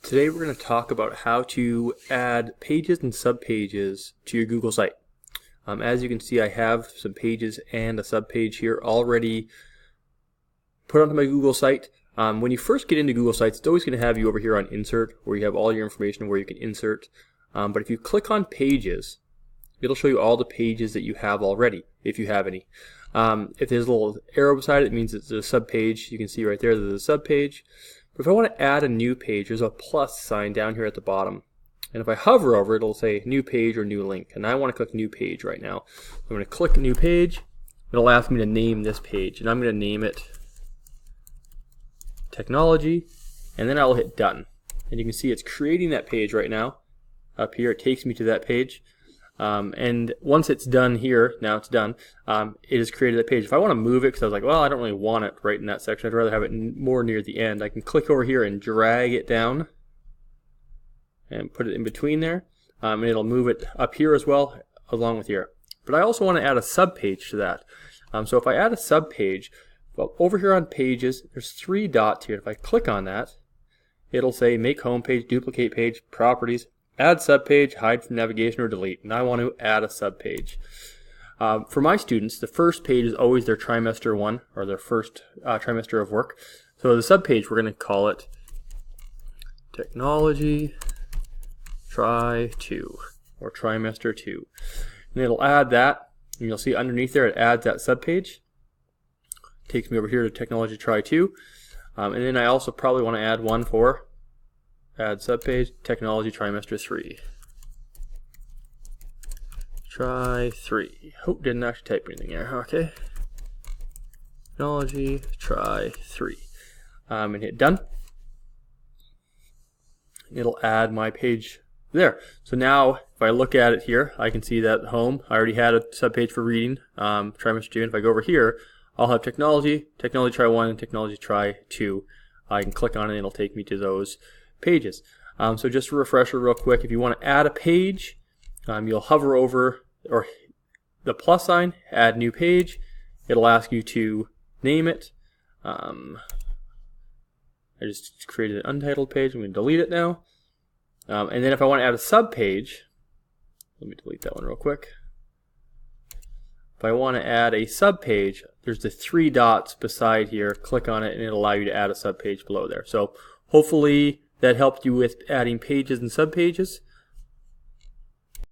Today we're going to talk about how to add pages and subpages to your Google site. As you can see, I have some pages and a subpage here already put onto my Google site. When you first get into Google Sites, it's always going to have you over here on Insert, where you have all your information where you can insert. But if you click on Pages, it'll show you all the pages that you have already, if you have any. If there's a little arrow beside it, it means it's a subpage. You can see right there there's a subpage. But if I want to add a new page, there's a plus sign down here at the bottom. And if I hover over it, it'll say new page or new link. And I want to click new page right now. I'm going to click new page. It'll ask me to name this page. And I'm going to name it technology. And then I'll hit done. And you can see it's creating that page right now. Up here, it takes me to that page. And once it's done here, now it's done, it has created a page. If I want to move it, because I was like, well, I don't really want it right in that section, I'd rather have it more near the end, I can click over here and drag it down and put it in between there, and it'll move it up here as well, along with here. But I also want to add a subpage to that. So if I add a subpage, well, over here on pages, there's 3 dots here. If I click on that, it'll say make home page, duplicate page, properties, add subpage, hide from navigation, or delete. And I want to add a subpage. For my students, the first page is always their trimester 1, or their first trimester of work. So the subpage, we're going to call it Technology Try 2, or Trimester 2. And it'll add that, and you'll see underneath there it adds that subpage. Takes me over here to Technology Try 2. And then I also probably want to add one for add subpage, Technology Trimester 3. Try 3. Oh, didn't actually type anything there. Okay. Technology Try 3. And hit done. It'll add my page there. So now, if I look at it here, I can see that home, I already had a subpage for reading, Trimester 2. And if I go over here, I'll have Technology, Technology Try 1, and Technology Try 2. I can click on it and it'll take me to those pages. So just a refresher real quick, if you want to add a page, you'll hover over or the plus sign, add new page. It'll ask you to name it. I just created an untitled page. I'm going to delete it now. And then if I want to add a subpage, let me delete that one real quick. If I want to add a subpage, there's the 3 dots beside here. Click on it and it'll allow you to add a subpage below there. So hopefully that helped you with adding pages and subpages.